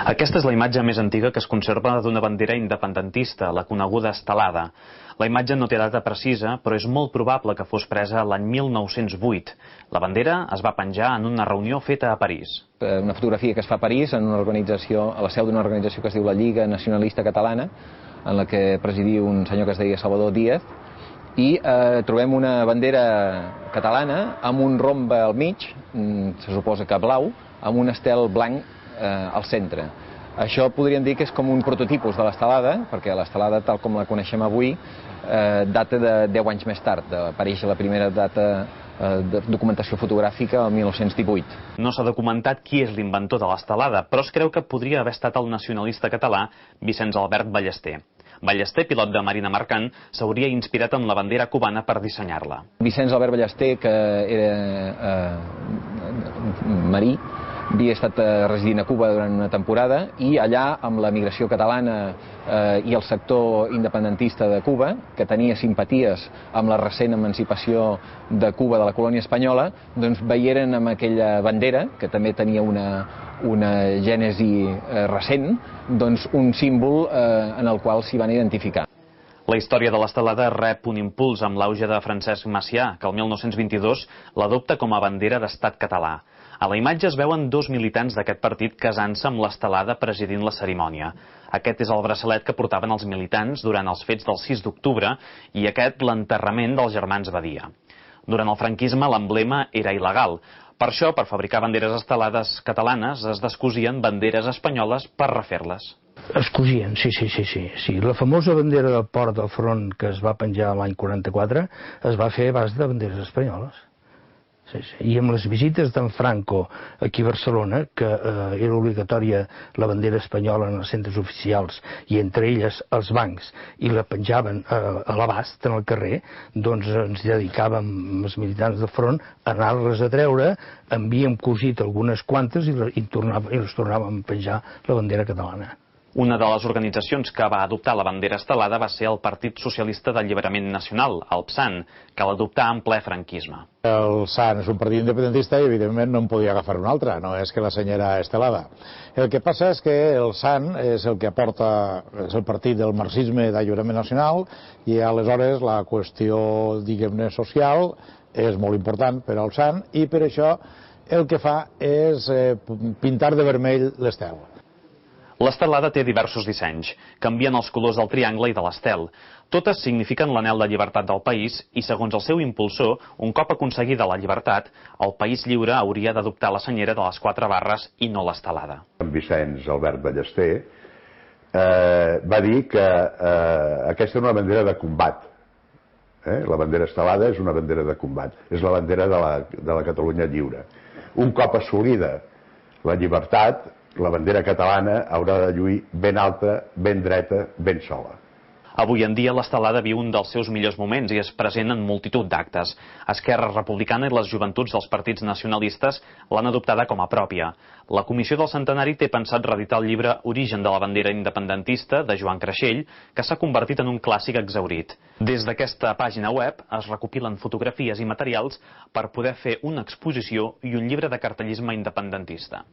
Aquesta és la imatge més antiga que es conserva d'una bandera independentista, la coneguda estelada. La imatge no té data precisa, però és molt probable que fos presa l'any 1908. La bandera es va penjar en una reunió feta a París. Una fotografia que es fa a París, en una organització, a la seu d'una organització que es diu la Lliga Nacionalista Catalana, en la que presidia un senyor que es deia Salvador Díaz, i trobem una bandera catalana amb un rombe al mig, se suposa que blau, amb un estel blanc al centre. Això podríem dir que és com un prototipus de l'estelada, perquè l'estelada, tal com la coneixem avui, data de 10 anys més tard. Apareix la primera data de documentació fotogràfica el 1918. No s'ha documentat qui és l'inventor de l'estelada, però es creu que podria haver estat el nacionalista català Vicenç Albert Ballester. Ballester, pilot de marina mercant, s'hauria inspirat en la bandera cubana per dissenyar-la. Vicenç Albert Ballester, que era marí, havia estat residint a Cuba durant una temporada i allà, amb la migració catalana i el sector independentista de Cuba, que tenia simpaties amb la recent emancipació de Cuba de la colònia espanyola, doncs veieren amb aquella bandera, que també tenia una gènesi recent, doncs un símbol en el qual s'hi van identificar. La història de l'estelada rep un impuls amb l'auge de Francesc Macià, que el 1922 l'adopta com a bandera d'estat català. A la imatge es veuen dos militants d'aquest partit casant-se amb l'estelada presidint la cerimònia. Aquest és el braçalet que portaven els militants durant els fets del 6 d'octubre i aquest l'enterrament dels germans Badia. Durant el franquisme l'emblema era il·legal. Per això, per fabricar banderes estelades catalanes, es descosien banderes espanyoles per refer-les. Es cosien, sí. La famosa bandera del port del front que es va penjar l'any 44 es va fer a base de banderes espanyoles. I amb les visites d'en Franco aquí a Barcelona, que era obligatòria la bandera espanyola en els centres oficials i entre elles els bancs, i la penjaven a l'abast en el carrer, doncs ens dedicàvem els militants del front a anar-les a treure, havíem cosit algunes quantes i les tornàvem a penjar la bandera catalana. Una de les organitzacions que va adoptar la bandera estelada va ser el Partit Socialista d'Alliberament Nacional, el PSAN, que l'adoptà en ple franquisme. El PSAN és un partit independentista i evidentment no en podia agafar un altre, no és que la senyera estelada. El que passa és que el PSAN és el que aporta, és el partit del marxisme d'Alliberament Nacional i aleshores la qüestió, diguem-ne, social és molt important per al PSAN i per això el que fa és pintar de vermell l'estel. L'estelada té diversos dissenys, canvien els colors del triangle i de l'estel. Totes signifiquen l'anhel de llibertat del país i, segons el seu impulsor, un cop aconseguida la llibertat, el país lliure hauria d'adoptar la senyera de les 4 barres i no l'estelada. Vicenç Albert Ballester va dir que aquesta era una bandera de combat. La bandera estelada és una bandera de combat, és la bandera de la Catalunya lliure. Un cop assolida la llibertat, la bandera catalana haurà de lluir ben alta, ben dreta, ben sola. Avui en dia l'estelada viu un dels seus millors moments i és present en multitud d'actes. Esquerra Republicana i les joventuts dels partits nacionalistes l'han adoptada com a pròpia. La Comissió del Centenari té pensat reeditar el llibre Origen de la bandera independentista, de Joan Creixell, que s'ha convertit en un clàssic exhaurit. Des d'aquesta pàgina web es recopilen fotografies i materials per poder fer una exposició i un llibre de cartellisme independentista.